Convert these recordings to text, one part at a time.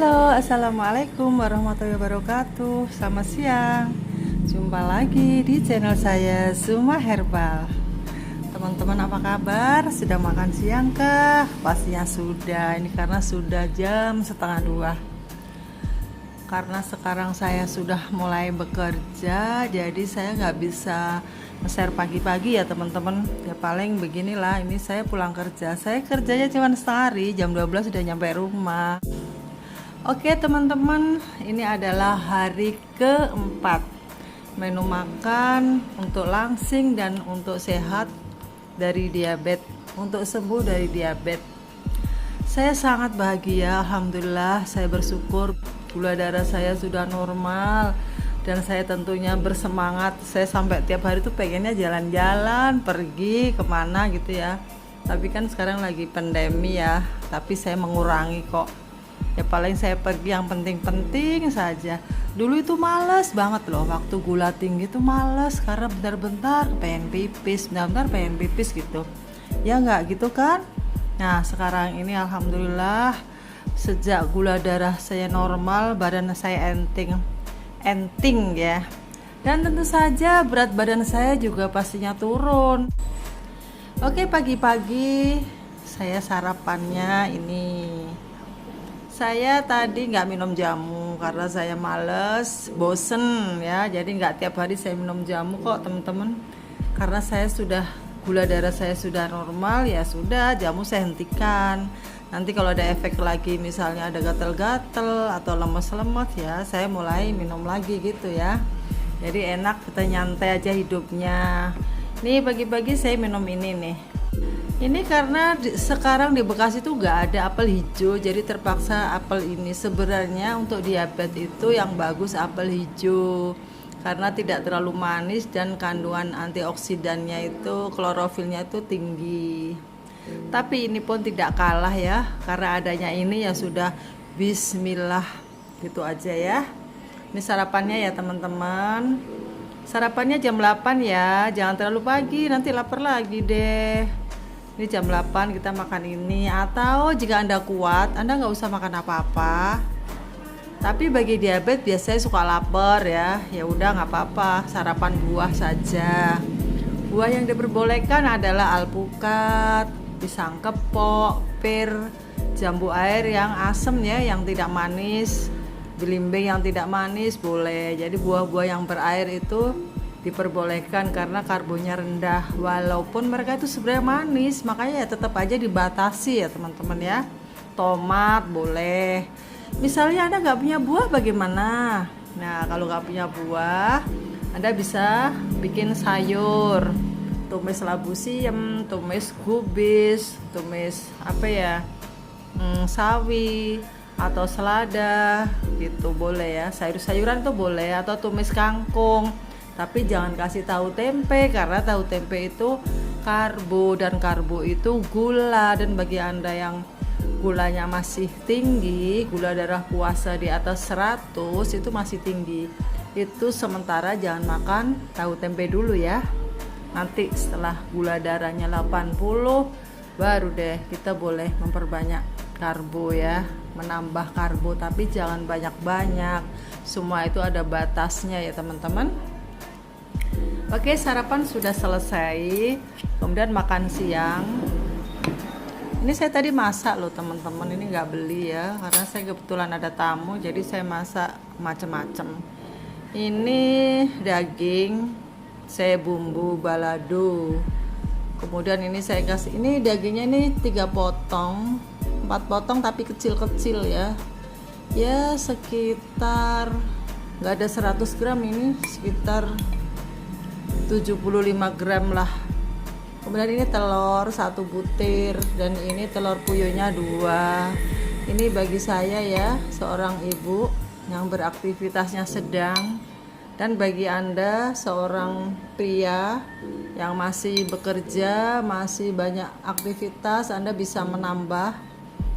Halo, assalamualaikum warahmatullahi wabarakatuh. Selamat siang. Jumpa lagi di channel saya Zuma Herbal. Teman-teman apa kabar? Sudah makan siang kah? Pastinya sudah. Ini karena sudah jam setengah 2. Karena sekarang saya sudah mulai bekerja, jadi saya nggak bisa nge-share pagi-pagi ya teman-teman. Ya paling beginilah. Ini saya pulang kerja. Saya kerjanya cuma setengah hari, jam 12 sudah nyampe rumah. Oke teman-teman, ini adalah hari keempat menu makan untuk langsing dan untuk sehat dari diabetes, untuk sembuh dari diabetes. Saya sangat bahagia, alhamdulillah. Saya bersyukur gula darah saya sudah normal dan saya tentunya bersemangat. Saya sampai tiap hari tuh pengennya jalan-jalan, pergi kemana gitu ya. Tapi kan sekarang lagi pandemi ya, tapi saya mengurangi kok. Ya paling saya pergi yang penting-penting saja. Dulu itu males banget loh, waktu gula tinggi itu males karena bentar-bentar pengen pipis, bentar-bentar pengen pipis gitu. Ya nggak gitu kan? Nah sekarang ini alhamdulillah sejak gula darah saya normal, badan saya enting ya. Dan tentu saja berat badan saya juga pastinya turun. Oke, pagi-pagi saya sarapannya ini. Saya tadi nggak minum jamu karena saya males, bosen ya. Jadi nggak tiap hari saya minum jamu kok teman-teman. Karena saya sudah gula darah saya sudah normal, ya sudah jamu saya hentikan. Nanti kalau ada efek lagi, misalnya ada gatel-gatel atau lemes-lemes ya, saya mulai minum lagi gitu ya. Jadi enak, kita nyantai aja hidupnya. Nih pagi-pagi saya minum ini nih. Ini karena sekarang di Bekasi itu nggak ada apel hijau, jadi terpaksa apel ini. Sebenarnya untuk diabetes itu yang bagus apel hijau karena tidak terlalu manis dan kandungan antioksidannya itu, klorofilnya itu tinggi. Tapi ini pun tidak kalah ya, karena adanya ini ya sudah bismillah gitu aja ya. Ini sarapannya ya teman-teman. Sarapannya jam 8 ya, jangan terlalu pagi nanti lapar lagi deh. Ini jam 8 kita makan ini. Atau jika Anda kuat, Anda nggak usah makan apa-apa. Tapi bagi diabetes biasanya suka lapar ya. Ya udah nggak apa-apa, sarapan buah saja. Buah yang diperbolehkan adalah alpukat, pisang kepok, pir, jambu air yang asam ya, yang tidak manis, belimbing yang tidak manis boleh. Jadi buah-buah yang berair itu diperbolehkan karena karbonnya rendah, walaupun mereka itu sebenarnya manis, makanya ya tetap aja dibatasi ya teman-teman ya. Tomat boleh. Misalnya Anda nggak punya buah bagaimana? Nah kalau nggak punya buah, Anda bisa bikin sayur, tumis labu siam, tumis kubis, tumis apa ya, sawi atau selada gitu boleh ya. Sayur-sayuran tuh boleh, atau tumis kangkung. Tapi jangan kasih tahu tempe karena tahu tempe itu karbo, dan karbo itu gula. Dan bagi Anda yang gulanya masih tinggi, gula darah puasa di atas 100 itu masih tinggi, itu sementara jangan makan tahu tempe dulu ya. Nanti setelah gula darahnya 80 baru deh kita boleh memperbanyak karbo ya, menambah karbo, tapi jangan banyak-banyak. Semua itu ada batasnya ya teman-teman. Oke, sarapan sudah selesai. Kemudian makan siang. Ini saya tadi masak loh teman-teman. Ini nggak beli ya, karena saya kebetulan ada tamu, jadi saya masak macam-macam. Ini daging, saya bumbu balado. Kemudian ini saya kasih, ini dagingnya ini 3 potong, 4 potong tapi kecil-kecil ya. Ya sekitar nggak ada 100 gram, ini sekitar 75 gram lah. Kemudian ini telur 1 butir, dan ini telur puyuhnya 2. Ini bagi saya ya, seorang ibu yang beraktivitasnya sedang. Dan bagi Anda seorang pria yang masih bekerja, masih banyak aktivitas, Anda bisa menambah.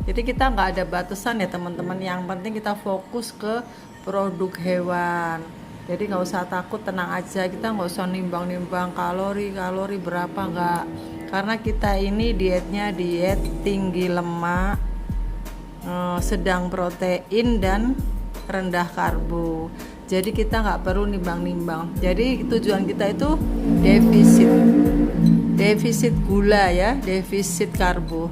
Jadi kita nggak ada batasan ya teman-teman. Yang penting kita fokus ke produk hewan. Jadi nggak usah takut, tenang aja. Kita nggak usah nimbang-nimbang kalori berapa, nggak. Karena kita ini dietnya diet tinggi lemak. sedang protein dan rendah karbo. Jadi kita nggak perlu nimbang-nimbang. Jadi tujuan kita itu defisit gula ya, defisit karbo.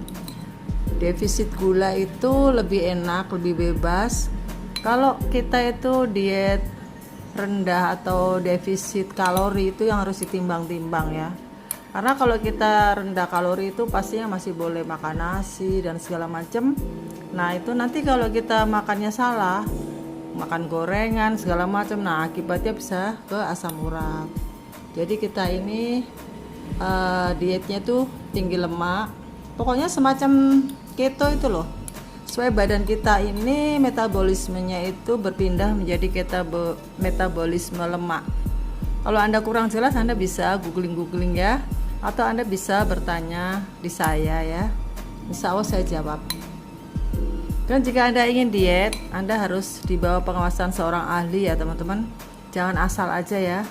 Defisit gula itu lebih enak, lebih bebas. Kalau kita itu diet rendah atau defisit kalori itu yang harus ditimbang-timbang ya. Karena kalau kita rendah kalori itu pastinya masih boleh makan nasi dan segala macam. Nah itu nanti kalau kita makannya salah, makan gorengan segala macam, nah akibatnya bisa ke asam urat. Jadi kita ini dietnya tuh tinggi lemak, pokoknya semacam keto itu loh, supaya badan kita ini metabolismenya itu berpindah menjadi metabolisme lemak. Kalau Anda kurang jelas, Anda bisa googling ya, atau Anda bisa bertanya di saya ya, insya Allah saya jawab. Dan jika Anda ingin diet, Anda harus di bawah pengawasan seorang ahli ya teman-teman. Jangan asal aja ya,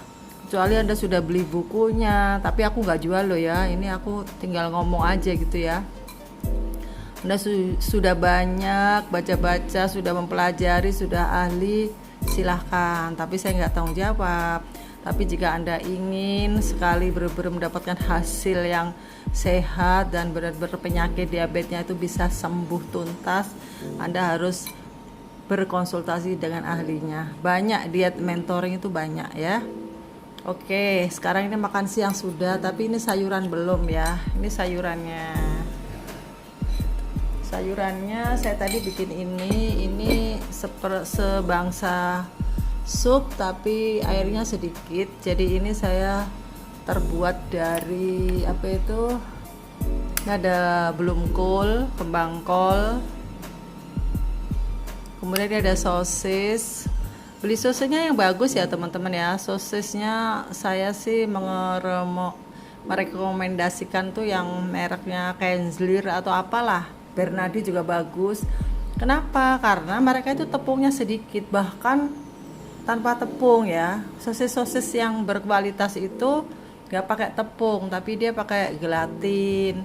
kecuali Anda sudah beli bukunya. Tapi aku nggak jual loh ya, ini aku tinggal ngomong aja gitu ya. Anda sudah banyak baca-baca, sudah mempelajari, sudah ahli, silahkan. Tapi saya nggak tanggung jawab. Tapi jika Anda ingin sekali benar-benar mendapatkan hasil yang sehat dan benar-benar penyakit diabetesnya itu bisa sembuh tuntas, Anda harus berkonsultasi dengan ahlinya. Banyak diet mentoring itu banyak ya. Oke, sekarang ini makan siang sudah, tapi ini sayuran belum ya. Ini sayurannya saya tadi bikin ini sebangsa sup tapi airnya sedikit. Jadi ini saya terbuat dari apa itu, ini ada belum kol, kembang kol, kemudian ini ada sosis. Beli sosisnya yang bagus ya teman-teman ya. Sosisnya saya sih merekomendasikan tuh yang mereknya Kenzler atau apalah, Bernardi juga bagus. Kenapa? Karena mereka itu tepungnya sedikit, bahkan tanpa tepung ya. Sosis-sosis yang berkualitas itu gak pakai tepung, tapi dia pakai gelatin,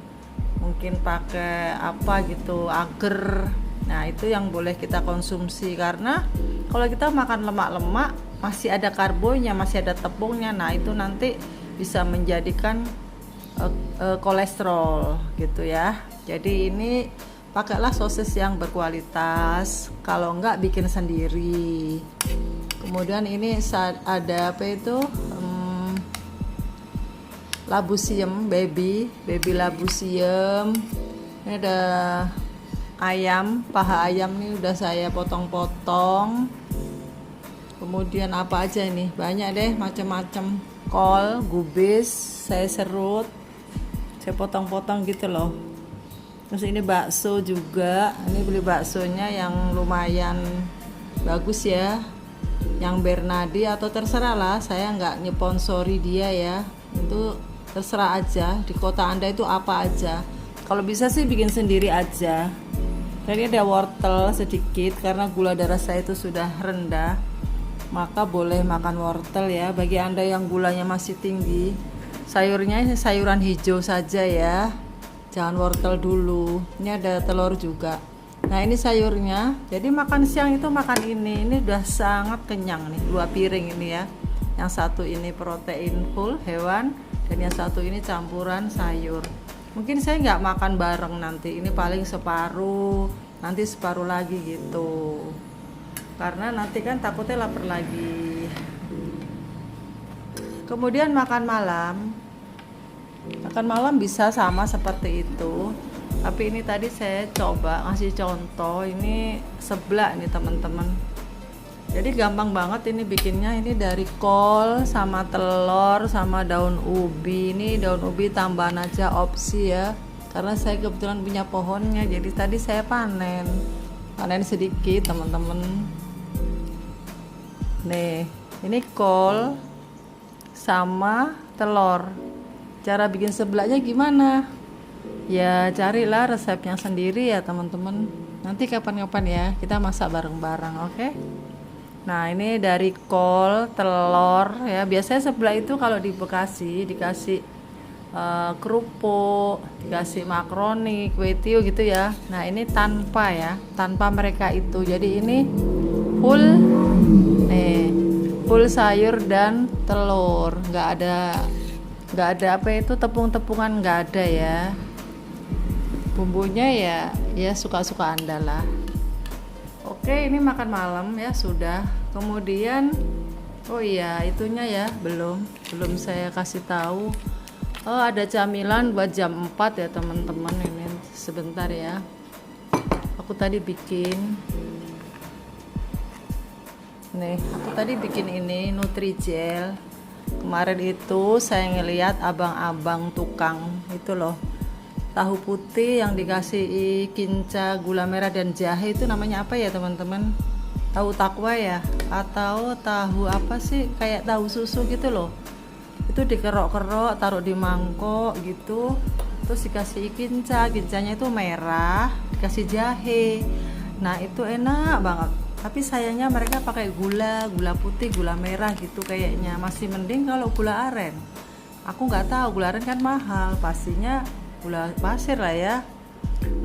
mungkin pakai apa gitu, agar. Nah itu yang boleh kita konsumsi, karena kalau kita makan lemak-lemak masih ada karbonya, masih ada tepungnya. Nah itu nanti bisa menjadikan kolesterol gitu ya. Jadi ini pakailah sosis yang berkualitas, kalau enggak bikin sendiri. Kemudian ini ada apa itu, labu siam, baby labu siam. Ini ada ayam, paha ayam nih udah saya potong-potong. Kemudian apa aja ini, banyak deh macam-macam. Kol, gubis, saya serut, saya potong-potong gitu loh. Terus ini bakso juga, ini beli baksonya yang lumayan bagus ya, yang Bernardi atau terserah lah, saya nggak nyponsori dia ya, itu terserah aja di kota Anda itu apa aja. Kalau bisa sih bikin sendiri aja. Jadi ada wortel sedikit, karena gula darah saya itu sudah rendah, maka boleh makan wortel ya. Bagi Anda yang gulanya masih tinggi, sayurnya ini sayuran hijau saja ya, jangan wortel dulu. Ini ada telur juga. Nah ini sayurnya. Jadi makan siang itu makan ini udah sangat kenyang nih, 2 piring ini ya. Yang satu ini protein full hewan, dan yang satu ini campuran sayur. Mungkin saya nggak makan bareng nanti, ini paling separuh, nanti separuh lagi gitu, karena nanti kan takutnya lapar lagi. Kemudian makan malam bisa sama seperti itu, tapi ini tadi saya coba ngasih contoh, ini seblak nih teman-teman. Jadi gampang banget ini bikinnya. Ini dari kol sama telur sama daun ubi. Ini daun ubi tambahan aja, opsi ya, karena saya kebetulan punya pohonnya. Jadi tadi saya panen sedikit teman-teman. Nih ini kol sama telur. Cara bikin seblaknya gimana? Ya carilah resepnya sendiri ya teman-teman. Nanti kapan-kapan ya kita masak bareng-bareng, oke? Nah ini dari kol, telur ya. Biasanya seblak itu kalau di Bekasi dikasih kerupuk, dikasih makaroni, kue tiaw gitu ya. Nah ini tanpa mereka itu. Jadi ini full nih, full sayur dan telur. Nggak ada apa itu tepung-tepungan, nggak ada ya. Bumbunya ya suka-suka Anda lah. Oke, ini makan malam ya sudah. Kemudian oh iya, itunya ya belum saya kasih tahu. Oh, ada camilan buat jam 4 ya teman-teman. Ini sebentar ya. Aku tadi bikin ini Nutrijel. Kemarin itu saya ngeliat abang-abang tukang itu loh, tahu putih yang dikasih kinca, gula merah dan jahe, itu namanya apa ya teman-teman? Tahu takwa ya? Atau tahu apa sih? Kayak tahu susu gitu loh. Itu dikerok-kerok, taruh di mangkok gitu, terus dikasih kincanya itu merah, dikasih jahe. Nah itu enak banget, tapi sayangnya mereka pakai gula putih, gula merah gitu kayaknya. Masih mending kalau gula aren. Aku nggak tahu, gula aren kan mahal, pastinya gula pasir lah ya.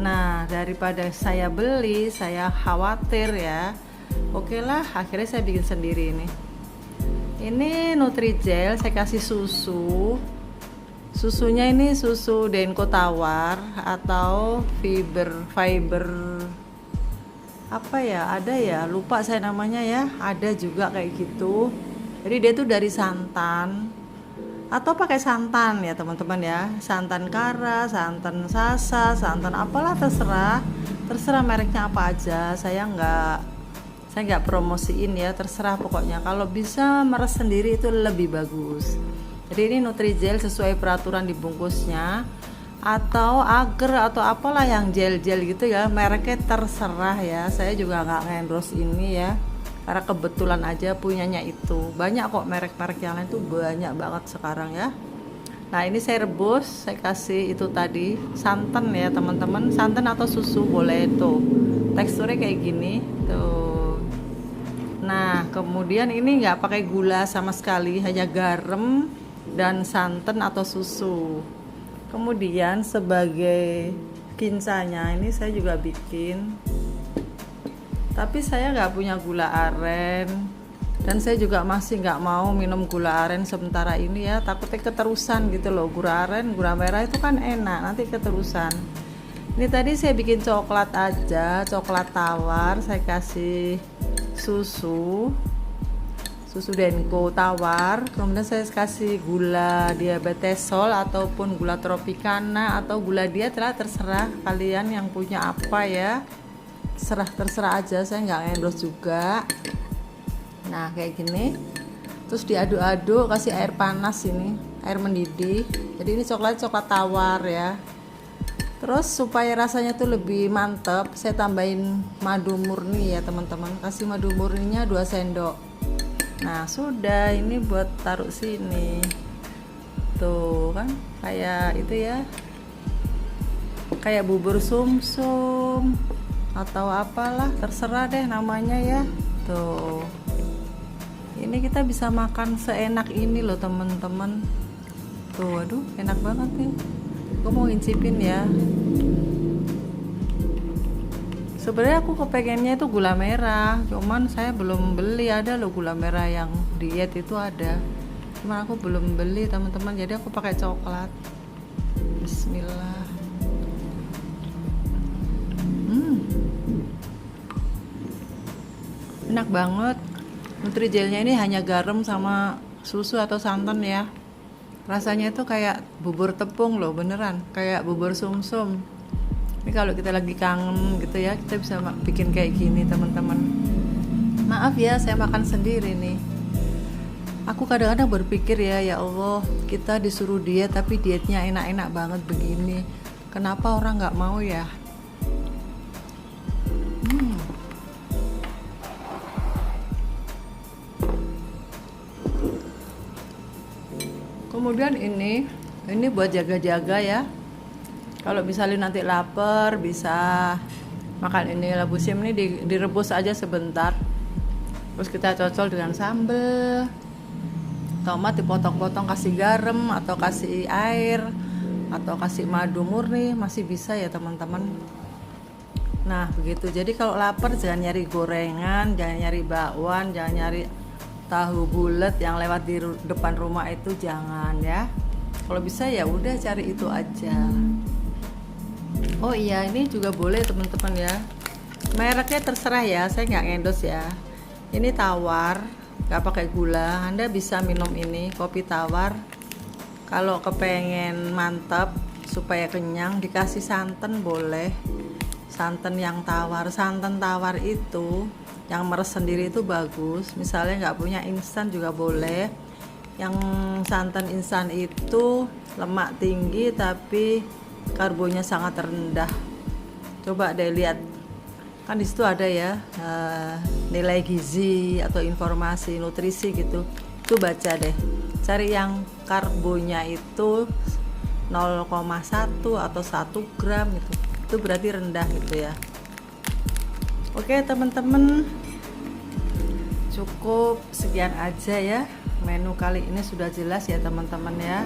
Nah daripada saya beli, saya khawatir ya. Oke lah, akhirnya saya bikin sendiri ini. Ini Nutrijel, saya kasih susu. Susunya ini susu Denko Tawar atau fiber apa ya, ada ya, lupa saya namanya ya. Ada juga kayak gitu. Jadi dia tuh dari santan atau pakai santan ya teman-teman ya. Santan kara, santan sasa, santan apalah, terserah mereknya apa aja. Saya nggak promosiin ya, terserah pokoknya. Kalau bisa meres sendiri itu lebih bagus. Jadi ini Nutrijel sesuai peraturan dibungkusnya, atau agar atau apalah yang gel-gel gitu ya, mereknya terserah ya. Saya juga nggak endorse ini ya, karena kebetulan aja punyanya itu. Banyak kok merek-merek yang lain tuh, banyak banget sekarang ya. Nah ini saya rebus, saya kasih itu tadi santan ya teman-teman, santan atau susu boleh tuh. Teksturnya kayak gini tuh. Nah kemudian ini nggak pakai gula sama sekali, hanya garam dan santan atau susu. Kemudian sebagai kincanya ini saya juga bikin, tapi saya nggak punya gula aren, dan saya juga masih nggak mau minum gula aren sementara ini ya, takutnya keterusan gitu loh. Gula aren, gula merah itu kan enak, nanti keterusan. Ini tadi saya bikin coklat aja, coklat tawar. Saya kasih susu Denko Tawar, kemudian saya kasih gula diabetesol ataupun gula tropicana atau gula diet lah, terserah kalian yang punya apa ya, terserah aja, saya nggak endorse juga. Nah kayak gini, terus diaduk-aduk, kasih air panas, ini air mendidih. Jadi ini coklat tawar ya. Terus supaya rasanya tuh lebih mantep, saya tambahin madu murni ya teman-teman. Kasih madu murninya 2 sendok. Nah sudah, ini buat taruh sini tuh kan, kayak itu ya, kayak bubur sumsum atau apalah, terserah deh namanya ya. Tuh ini kita bisa makan seenak ini loh teman-teman. Tuh aduh enak banget nih, aku mau ngincipin ya. Sebenarnya aku kepengennya itu gula merah, cuman saya belum beli. Ada loh gula merah yang diet itu ada, cuman aku belum beli teman-teman, jadi aku pakai coklat. Bismillah. Enak banget. Nutrijelnya ini hanya garam sama susu atau santan ya. Rasanya itu kayak bubur tepung loh, beneran kayak bubur sumsum. Ini kalau kita lagi kangen gitu ya, kita bisa bikin kayak gini teman-teman. Maaf ya, saya makan sendiri nih. Aku kadang-kadang berpikir ya Allah, kita disuruh diet tapi dietnya enak-enak banget begini. Kenapa orang nggak mau ya? Kemudian ini buat jaga-jaga ya. Kalau misalnya nanti lapar, bisa makan ini labusim ini, direbus aja sebentar. Terus kita cocol dengan sambal. Tomat dipotong-potong, kasih garam atau kasih air atau kasih madu murni masih bisa ya teman-teman. Nah begitu, jadi kalau lapar jangan nyari gorengan, jangan nyari bakwan, jangan nyari tahu bulat yang lewat di depan rumah, itu jangan ya. Kalau bisa ya udah cari itu aja. Oh iya, ini juga boleh teman-teman ya, mereknya terserah ya, saya nggak endorse ya. Ini tawar, nggak pakai gula. Anda bisa minum ini kopi tawar. Kalau kepengen mantap supaya kenyang, dikasih santan boleh, santan yang tawar. Santan tawar itu yang meres sendiri itu bagus. Misalnya nggak punya instan juga boleh. Yang santan instan itu lemak tinggi tapi karbonya sangat rendah. Coba deh lihat, kan di situ ada ya nilai gizi atau informasi nutrisi gitu. Itu baca deh, cari yang karbonya itu 0,1 atau 1 gram gitu. Itu berarti rendah gitu ya. Oke teman-teman, cukup sekian aja ya. Menu kali ini sudah jelas ya teman-teman ya.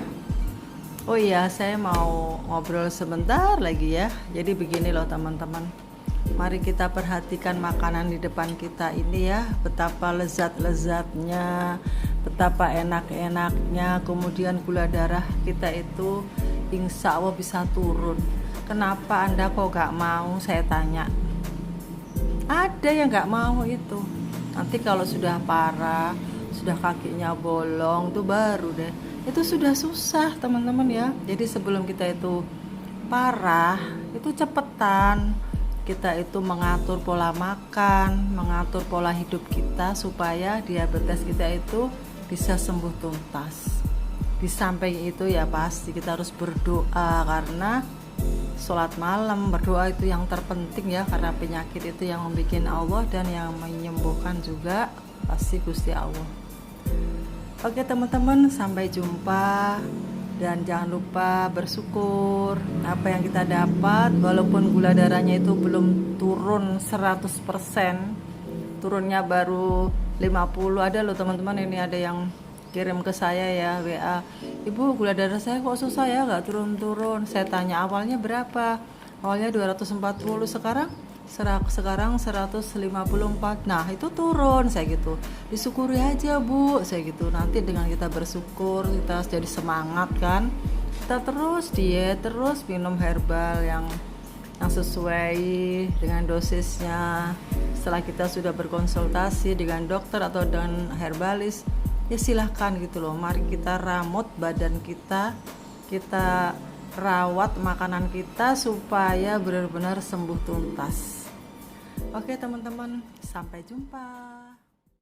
Oh iya, saya mau ngobrol sebentar lagi ya. Jadi begini loh teman-teman, mari kita perhatikan makanan di depan kita ini ya, betapa lezat-lezatnya, betapa enak-enaknya. Kemudian gula darah kita itu insya Allah bisa turun. Kenapa Anda kok gak mau, saya tanya. Ada yang gak mau itu. Nanti kalau sudah parah, sudah kakinya bolong, tuh baru deh, itu sudah susah teman-teman ya. Jadi sebelum kita itu parah, itu cepetan kita itu mengatur pola makan, mengatur pola hidup kita supaya diabetes kita itu bisa sembuh tuntas. Di samping itu ya pasti kita harus berdoa, karena sholat malam, berdoa itu yang terpenting ya, karena penyakit itu yang membuat Allah dan yang menyembuhkan juga pasti Gusti Allah. Oke teman-teman, sampai jumpa. Dan jangan lupa bersyukur apa yang kita dapat, walaupun gula darahnya itu belum turun 100%, turunnya baru 50. Ada loh teman-teman, ini ada yang kirim ke saya ya WA, ibu gula darah saya kok susah ya gak turun-turun. Saya tanya awalnya berapa, awalnya 240, sekarang 154. Nah itu turun, saya gitu. Disyukuri aja bu, saya gitu. Nanti dengan kita bersyukur, kita jadi semangat kan. Kita terus diet, terus minum herbal yang sesuai dengan dosisnya. Setelah kita sudah berkonsultasi dengan dokter atau dengan herbalis, ya silahkan gitu loh. Mari kita ramut badan kita, kita rawat makanan kita supaya benar-benar sembuh tuntas. Oke teman-teman, sampai jumpa.